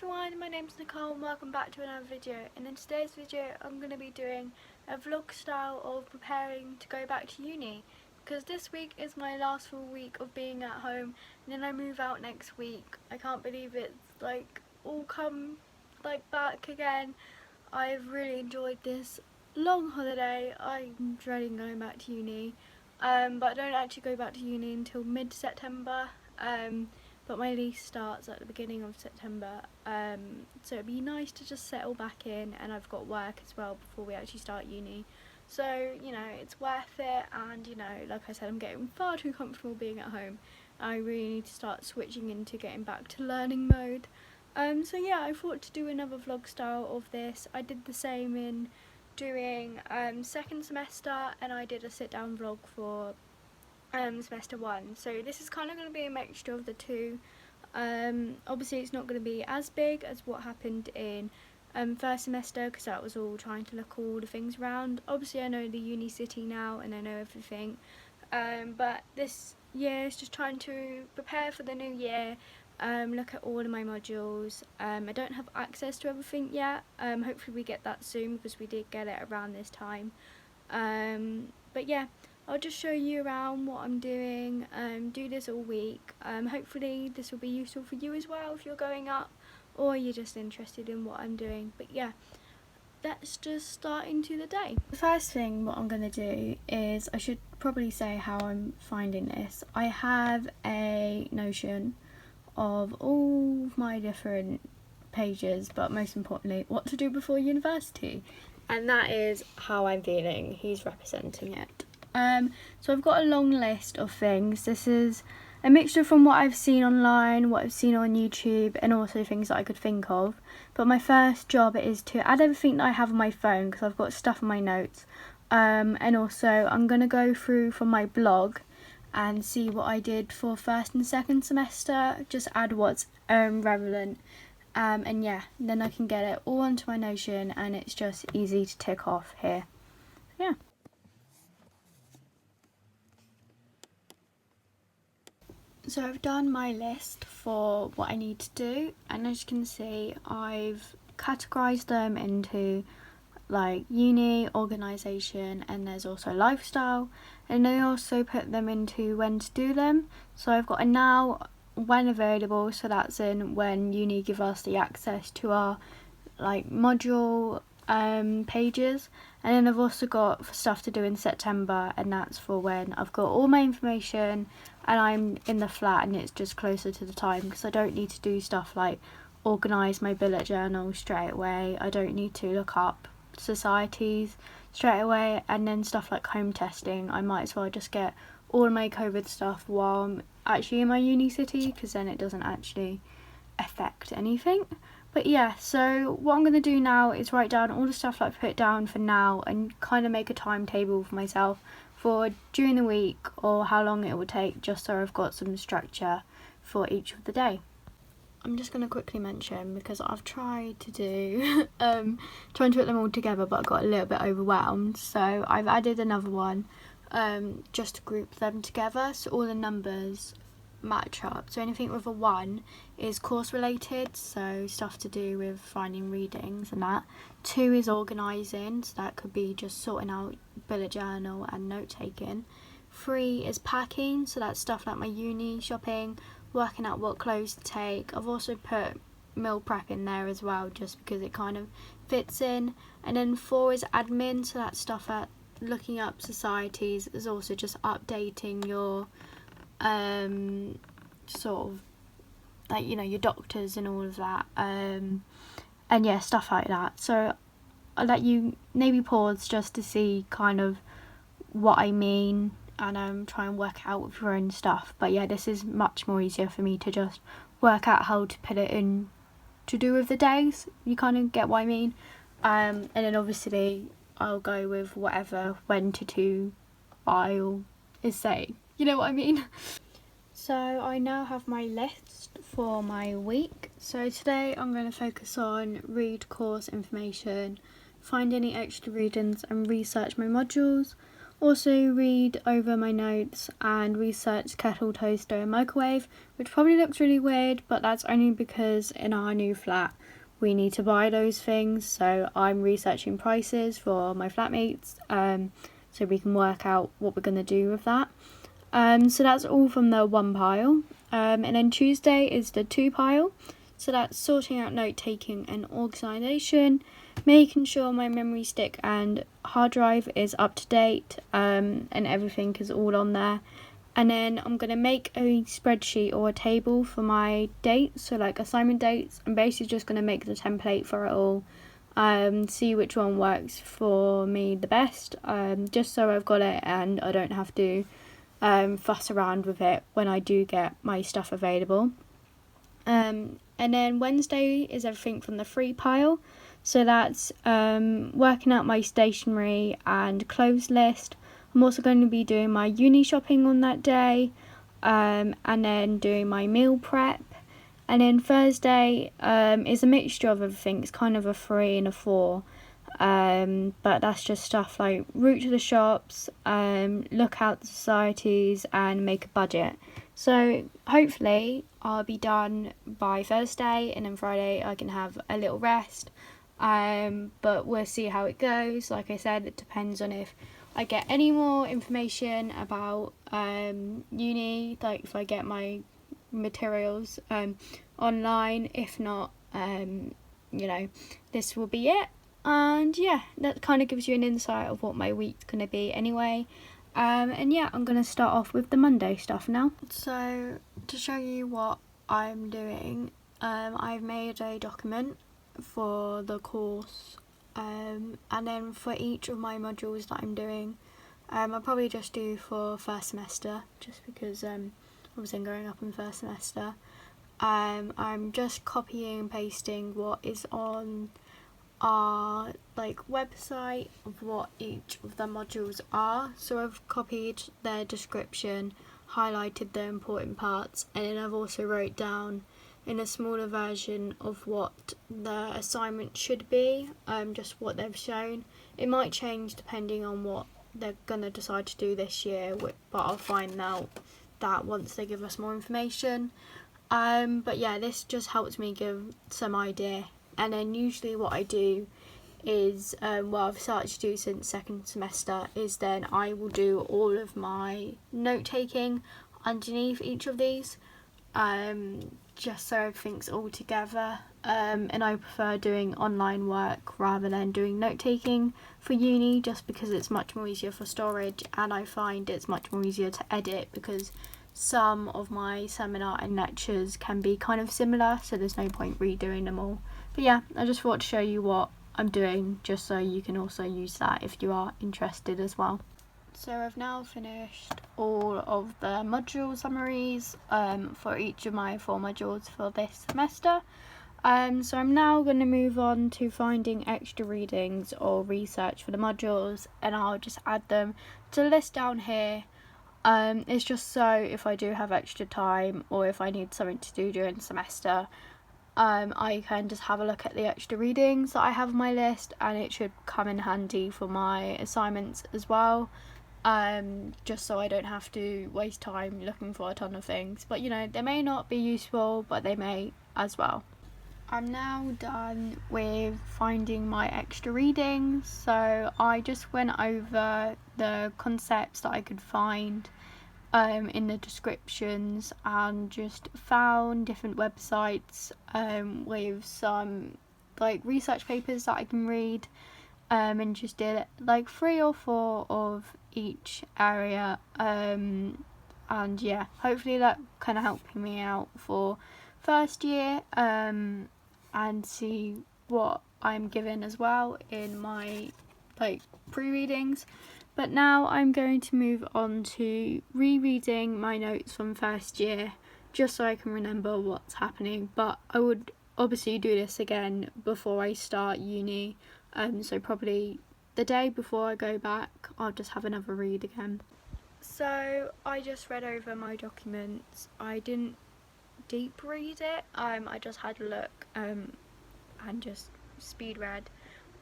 everyone, my name's Nicole and welcome back to another video. And in today's video I'm going to be doing a vlog style of preparing to go back to uni, because this week is my last full week of being at home and then I move out next week. I can't believe it's like all come like back again. I've really enjoyed this long holiday. I'm dreading going back to uni, but I don't actually go back to uni until mid-September. But my lease starts at the beginning of September, so it'd be nice to just settle back in, and I've got work as well before we actually start uni, so you know it's worth it. And you know, like I said, I'm getting far too comfortable being at home. I really need to start switching into getting back to learning mode. So yeah, I thought to do another vlog style of this. I did the same in doing second semester, and I did a sit down vlog for semester 1, so this is kind of going to be a mixture of the two. Obviously it's not going to be as big as what happened in first semester, because that was all trying to look all the things around. Obviously I know the uni city now and I know everything, but this year is just trying to prepare for the new year, look at all of my modules. I don't have access to everything yet. Hopefully we get that soon, because we did get it around this time. But yeah, I'll just show you around what I'm doing, do this all week. Hopefully this will be useful for you as well if you're going up or you're just interested in what I'm doing. But yeah, let's just start into the day. The first thing what I'm going to do is, I should probably say how I'm finding this. I have a Notion of all my different pages, but most importantly what to do before university, and that is how I'm feeling. He's representing it. So I've got a long list of things. This is a mixture from what I've seen online, what I've seen on YouTube, and also things that I could think of. But my first job is to add everything that I have on my phone, because I've got stuff in my notes. And also I'm going to go through from my blog and see what I did for first and second semester, just add what's relevant. And yeah, then I can get it all onto my Notion and it's just easy to tick off here. Yeah. So I've done my list for what I need to do, and as you can see I've categorised them into like uni, organisation, and there's also lifestyle, and I also put them into when to do them. So I've got a now, when available, so that's in when uni give us the access to our like module pages, and then I've also got stuff to do in September, and that's for when I've got all my information and I'm in the flat and it's just closer to the time, because I don't need to do stuff like organise my bullet journal straight away. I don't need to look up societies straight away, and then stuff like home testing, I might as well just get all my COVID stuff while I'm actually in my uni city, because then it doesn't actually affect anything. But yeah, so what I'm going to do now is write down all the stuff that I've put down for now and kind of make a timetable for myself for during the week, or how long it will take, just so I've got some structure for each of the day. I'm just going to quickly mention, because I've tried to do trying to put them all together, but I got a little bit overwhelmed, so I've added another one just to group them together so all the numbers match up. So anything with a 1 is course related, so stuff to do with finding readings and that. 2 is organising, so that could be just sorting out bullet journal and note taking. 3 is packing, so that's stuff like my uni shopping, working out what clothes to take. I've also put meal prep in there as well, just because it kind of fits in. And then 4 is admin, so that's stuff at looking up societies. Is also just updating your sort of like, you know, your doctors and all of that, and yeah, stuff like that. So I'll let you maybe pause just to see kind of what I mean, and try and work out with your own stuff. But yeah, this is much more easier for me to just work out how to put it in to do with the days. You kind of get what I mean. And then obviously I'll go with whatever when to do file is saying. You know what I mean? So I now have my list for my week. So today I'm going to focus on read course information, find any extra readings and research my modules. Also read over my notes and research kettle, toaster and microwave, which probably looks really weird, but that's only because in our new flat we need to buy those things, so I'm researching prices for my flatmates so we can work out what we're going to do with that. So that's all from the 1 pile. And then Tuesday is the 2 pile. So that's sorting out note taking and organisation, making sure my memory stick and hard drive is up to date and everything is all on there. And then I'm going to make a spreadsheet or a table for my dates, so like assignment dates. I'm basically just going to make the template for it all, see which one works for me the best, just so I've got it and I don't have to fuss around with it when I do get my stuff available. And then Wednesday is everything from the 3 pile, so that's working out my stationery and clothes list. I'm also going to be doing my uni shopping on that day, and then doing my meal prep. And then Thursday is a mixture of everything. It's kind of a 3 and a 4, but that's just stuff like route to the shops, look out the societies and make a budget. So hopefully I'll be done by Thursday, and then Friday I can have a little rest, but we'll see how it goes. Like I said, it depends on if I get any more information about uni, like if I get my materials online. If not, this will be it. And yeah, that kind of gives you an insight of what my week's going to be anyway. And yeah, I'm going to start off with the Monday stuff now. So to show you what I'm doing, I've made a document for the course, and then for each of my modules that I'm doing, I'll probably just do for first semester, just because obviously I'm going up in first semester. I'm just copying and pasting what is on our website of what each of the modules are. So I've copied their description, highlighted the important parts, and then I've also wrote down in a smaller version of what the assignment should be, just what they've shown. It might change depending on what they're going to decide to do this year, but I'll find out that once they give us more information. But yeah, this just helps me give some idea. And then usually what I do is, I've started to do since second semester, is then I will do all of my note taking underneath each of these, just so everything's all together. And I prefer doing online work rather than doing note taking for uni, just because it's much more easier for storage, and I find it's much more easier to edit because some of my seminar and lectures can be kind of similar, so there's no point redoing them all. But yeah, I just thought to show you what I'm doing, just so you can also use that if you are interested as well. So I've now finished all of the module summaries for each of my 4 modules for this semester. So I'm now going to move on to finding extra readings or research for the modules, and I'll just add them to the list down here. It's just so if I do have extra time, or if I need something to do during the semester, I can just have a look at the extra readings that I have on my list, and it should come in handy for my assignments as well, just so I don't have to waste time looking for a ton of things. But they may not be useful, but they may as well. I'm now done with finding my extra readings, so I just went over the concepts that I could find in the descriptions, and just found different websites with some research papers that I can read, and just did 3 or 4 of each area, and yeah, hopefully that kind of helping me out for first year, and see what I'm given as well in my pre-readings. But now I'm going to move on to rereading my notes from first year, just so I can remember what's happening. But I would obviously do this again before I start uni, so probably the day before I go back I'll just have another read again. So I just read over my documents. I didn't deep read it, I just had a look and just speed read.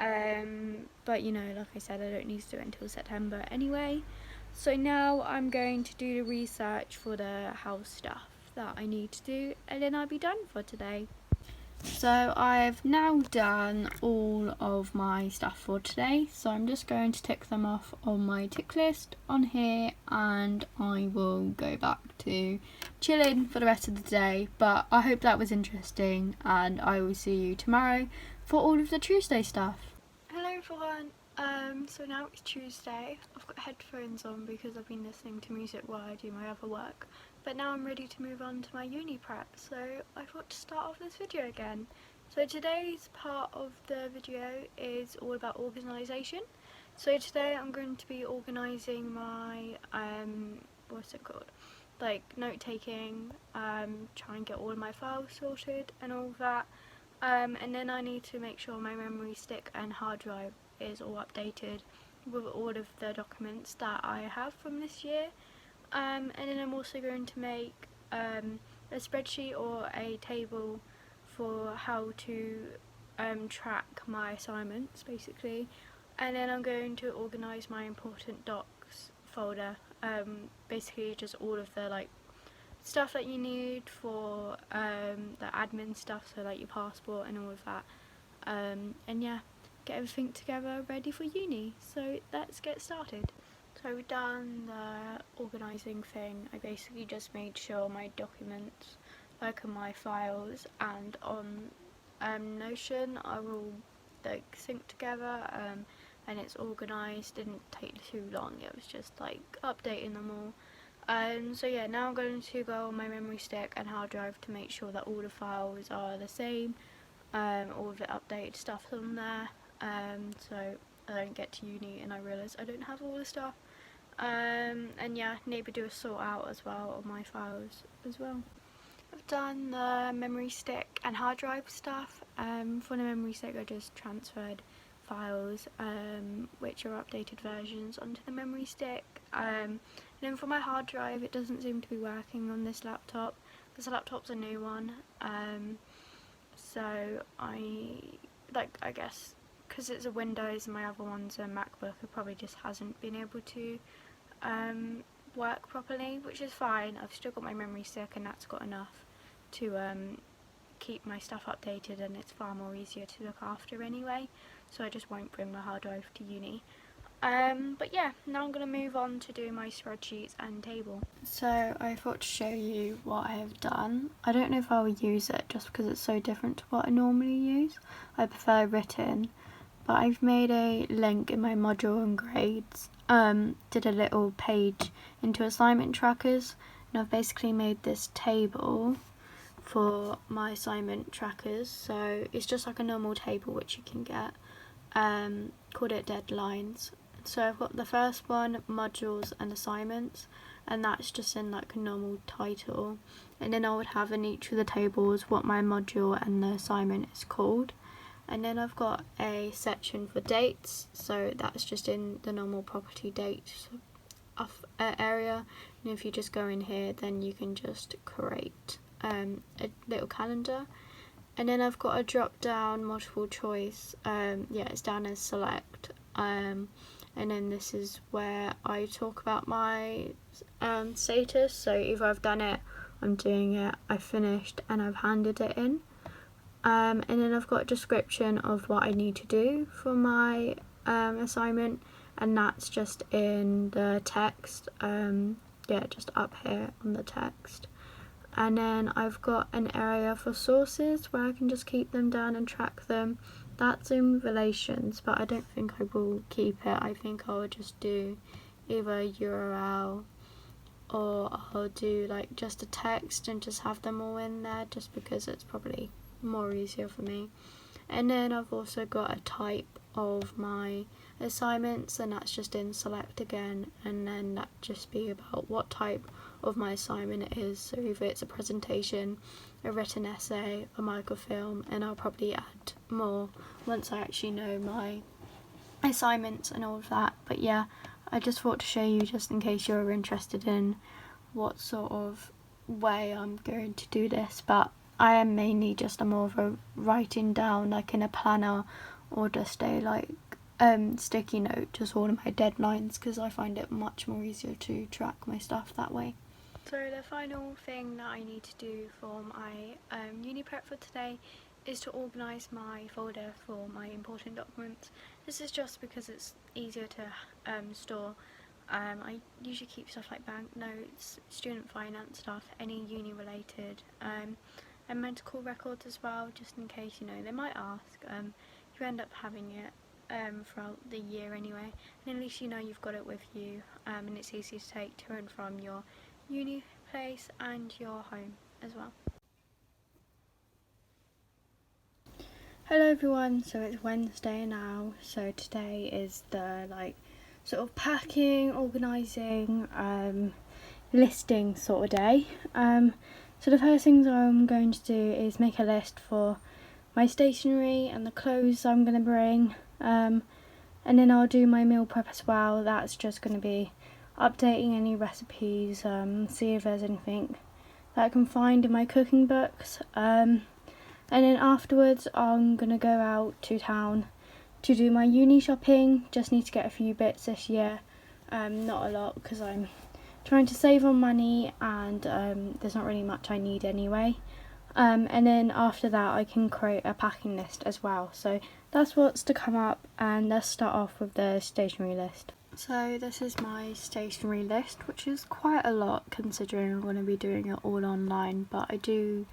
But you know, like I said, I don't need to do it until September anyway. So now I'm going to do the research for the house stuff that I need to do, and then I'll be done for today. So I've now done all of my stuff for today, so I'm just going to tick them off on my tick list on here, and I will go back to chilling for the rest of the day. But I hope that was interesting, and I will see you tomorrow for all of the Tuesday stuff. Hello everyone. So now it's Tuesday. I've got headphones on because I've been listening to music while I do my other work. But now I'm ready to move on to my uni prep, so I thought to start off this video again. So today's part of the video is all about organisation. So today I'm going to be organising my, what's it called? Like note taking, try and get all of my files sorted and all of that. And then I need to make sure my memory stick and hard drive is all updated with all of the documents that I have from this year. And then I'm also going to make a spreadsheet or a table for how to track my assignments basically. And then I'm going to organise my important docs folder, basically just all of the like stuff that you need for the admin stuff, so like your passport and all of that, and yeah, get everything together ready for uni. So let's get started. So we've done the organising thing. I basically just made sure my documents, like on my files and on Notion, are all like synced together, and it's organised. Didn't take too long, it was just like updating them all. So yeah, now I'm going to go on my memory stick and hard drive to make sure that all the files are the same, all of the updated stuff on there, so I don't get to uni and I realise I don't have all the stuff. And yeah, need to do a sort out as well on my files as well. I've done the memory stick and hard drive stuff. For the memory stick I just transferred files, which are updated versions, onto the memory stick. And then for my hard drive, it doesn't seem to be working on this laptop. This laptop's a new one, so I guess because it's a Windows and my other one's a MacBook, it probably just hasn't been able to work properly, which is fine. I've still got my memory stick and that's got enough to keep my stuff updated, and it's far more easier to look after anyway, so I just won't bring my hard drive to uni. But yeah, now I'm going to move on to do my spreadsheets and table. So I thought to show you what I have done. I don't know if I will use it just because it's so different to what I normally use. I prefer written, but I've made a link in my module and grades. Did a little page into assignment trackers, and I've basically made this table for my assignment trackers. So it's just like a normal table which you can get, called it deadlines. So I've got the first one, modules and assignments, and that's just in like a normal title, and then I would have in each of the tables what my module and the assignment is called. And then I've got a section for dates, so that's just in the normal property dates area, and if you just go in here then you can just create a little calendar. And then I've got a drop down multiple choice, yeah, it's down as select, and then this is where I talk about my status, so either I've done it, I'm doing it, I've finished, and I've handed it in. And then I've got a description of what I need to do for my assignment, and that's just in the text, yeah, just up here on the text. And then I've got an area for sources where I can just keep them down and track them. That's in relations, but I don't think I will keep it. I think I'll just do either URL, or I'll do like just a text and just have them all in there, just because it's probably more easier for me. And then I've also got a type of my assignments, and that's just in select again, and then that just be about what type of my assignment it is. So either it's a presentation, a written essay, a microfilm, and I'll probably add more once I actually know my assignments and all of that. But yeah, I just thought to show you, just in case you're interested in what sort of way I'm going to do this. But I am mainly just more of a writing down, like in a planner or just a like sticky note, just all of my deadlines, because I find it much more easier to track my stuff that way. So the final thing that I need to do for my uni prep for today is to organise my folder for my important documents. This is just because it's easier to store. I usually keep stuff like banknotes, student finance stuff, any uni related, and medical records as well, just in case, you know, they might ask. You end up having it throughout the year anyway, and at least you know you've got it with you, and it's easy to take to and from your uni place and your home as well. Hello everyone, so it's Wednesday now, so today is the like sort of packing, organising, listing sort of day. So the first things I'm going to do is make a list for my stationery and the clothes I'm going to bring, and then I'll do my meal prep as well. That's just going to be updating any recipes, see if there's anything that I can find in my cooking books, and then afterwards I'm going to go out to town to do my uni shopping. Just need to get a few bits this year, not a lot because I'm trying to save on money, and there's not really much I need anyway. And then after that I can create a packing list as well. So that's what's to come up, and let's start off with the stationery list. So this is my stationery list, which is quite a lot considering I'm going to be doing it all online, but I do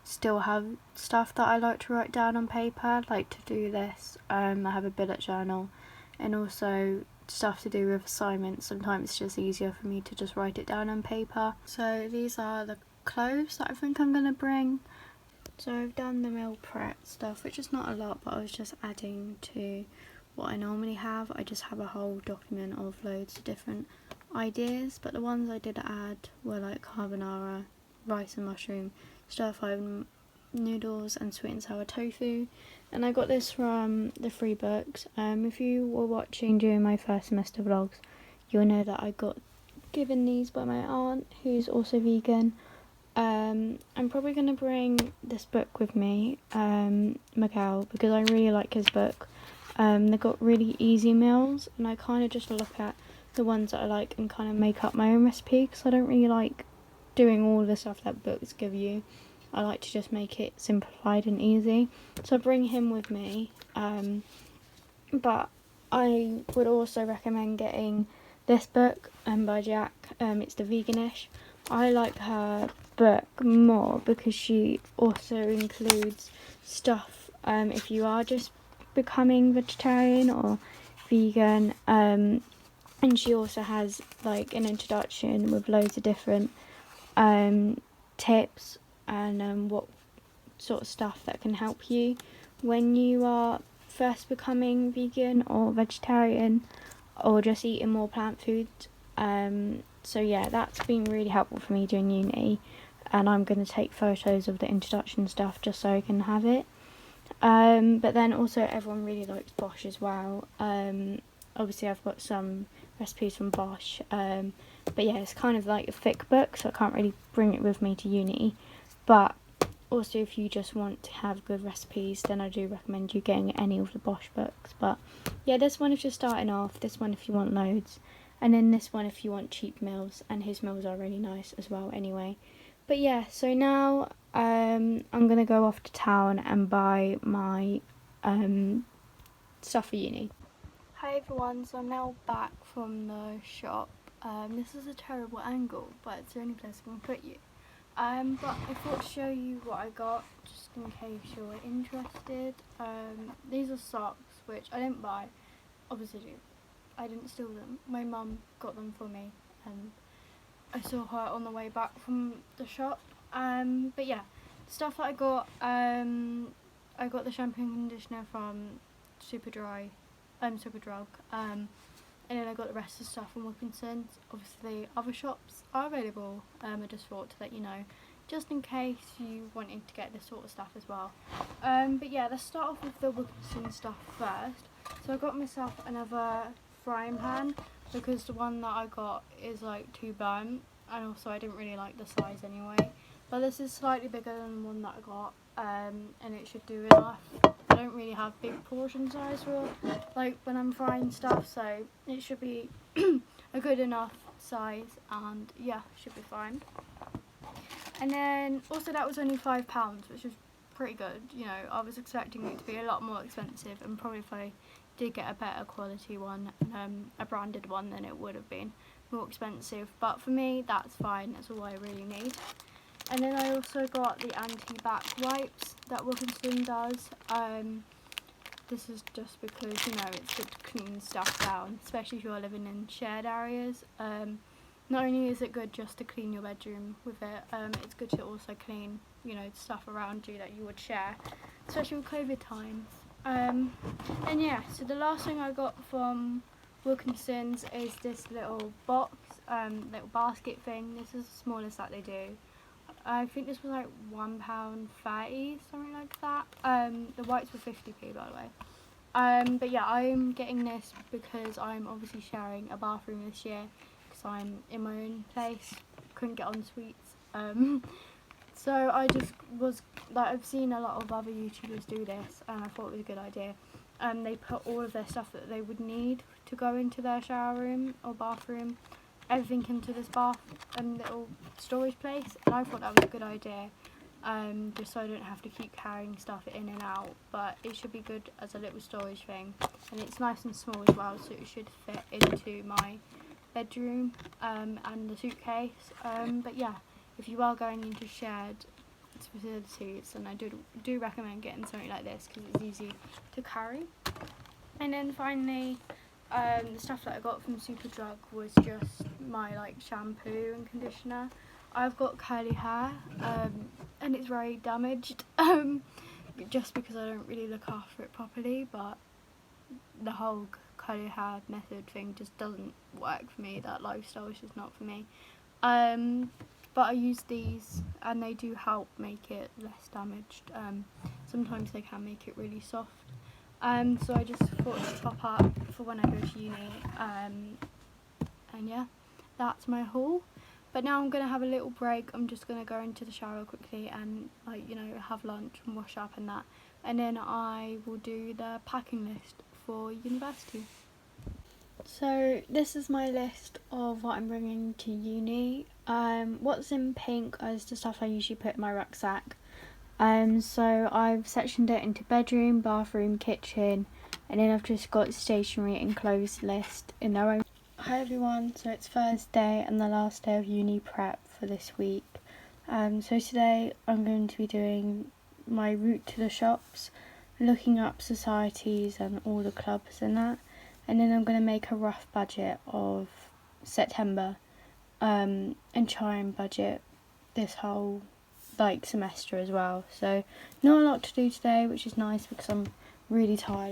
still have stuff that I like to write down on paper, like to do this. I have a bullet journal, and also stuff to do with assignments. Sometimes it's just easier for me to just write it down on paper. So these are the clothes that I think I'm going to bring. So I've done the meal prep stuff, which is not a lot, but I was just adding to what I normally have. I just have a whole document of loads of different ideas, but the ones I did add were like carbonara, rice and mushroom, stir-fried noodles, and sweet and sour tofu. And I got this from the free books. If you were watching during my first semester vlogs, you'll know that I got given these by my aunt, who's also vegan. I'm probably going to bring this book with me, Miguel, because I really like his book. They've got really easy meals, and I kind of just look at the ones that I like and kind of make up my own recipe, because I don't really like doing all the stuff that books give you. I like to just make it simplified and easy, so I bring him with me. But I would also recommend getting this book by Jack. It's the Veganish. I like her book more because she also includes stuff if you are just becoming vegetarian or vegan, and she also has like an introduction with loads of different tips and what sort of stuff that can help you when you are first becoming vegan or vegetarian, or just eating more plant foods. So yeah, that's been really helpful for me during uni, and I'm going to take photos of the introduction stuff just so I can have it. But then also everyone really likes Bosch as well. Obviously I've got some recipes from Bosch, but yeah, it's kind of like a thick book, so I can't really bring it with me to uni. But also if you just want to have good recipes, then I do recommend you getting any of the Bosch books. But yeah, this one if you're starting off, this one if you want loads, and then this one if you want cheap meals, and his meals are really nice as well anyway. But yeah, so now I'm going to go off to town and buy my stuff for uni. Hi everyone, so I'm now back from the shop. This is a terrible angle, but it's the only place I can put you. But I thought to show you what I got, just in case you're interested. These are socks, which I didn't buy, obviously I didn't steal them. My mum got them for me, and I saw her on the way back from the shop. But yeah, stuff that I got the shampoo and conditioner from Superdrug, and then I got the rest of the stuff from Wilkinson's. Obviously other shops are available. I just thought to let you know, just in case you wanted to get this sort of stuff as well. But yeah, let's start off with the Wilkinson stuff first. So I got myself another frying pan, because the one that I got is like too burnt, and also I didn't really like the size anyway. But this is slightly bigger than the one that I got, and it should do enough. I don't really have big portion size for like when I'm frying stuff, so it should be a good enough size, and yeah, should be fine. And then also that was only £5, which is pretty good. You know, I was expecting it to be a lot more expensive, and probably if I did get a better quality one, a branded one, then it would have been more expensive. But for me, that's fine. That's all I really need. And then I also got the anti-back wipes that Wilkinson does. This is just because, you know, it's good to clean stuff down, especially if you're living in shared areas. Not only is it good just to clean your bedroom with it, it's good to also clean, you know, stuff around you that you would share, especially with COVID times. And yeah, so the last thing I got from Wilkinson's is this little box, little basket thing. This is the smallest that they do. I think this was like £1.30, something like that. The whites were 50p, by the way. But yeah, I'm getting this because I'm obviously sharing a bathroom this year, because I'm in my own place, couldn't get on suites. So I just was like, I've seen a lot of other YouTubers do this, and I thought it was a good idea. They put all of their stuff that they would need to go into their shower room or bathroom, everything into this bath and little storage place, and I thought that was a good idea, just so I don't have to keep carrying stuff in and out. But it should be good as a little storage thing, and it's nice and small as well, so it should fit into my bedroom and the suitcase. But yeah, if you are going into shared facilities, then I do recommend getting something like this because it's easy to carry. And then finally, the stuff that I got from Superdrug was just my like shampoo and conditioner. I've got curly hair, and it's very damaged, just because I don't really look after it properly. But the whole curly hair method thing just doesn't work for me. That lifestyle is just not for me. But I use these, and they do help make it less damaged. Sometimes they can make it really soft. So I just thought to top up for when I go to uni. And yeah, that's my haul. But now I'm going to have a little break. I'm just going to go into the shower quickly and, like, you know, have lunch and wash up and that. And then I will do the packing list for university. So this is my list of what I'm bringing to uni. What's in pink is the stuff I usually put in my rucksack. So I've sectioned it into bedroom, bathroom, kitchen, and then I've just got stationery and clothes list in their own. Hi everyone, so it's Thursday and the last day of uni prep for this week. So today I'm going to be doing my route to the shops, looking up societies and all the clubs and that, and then I'm going to make a rough budget of September, and try and budget this whole like semester as well. So not a lot to do today, which is nice because I'm really tired.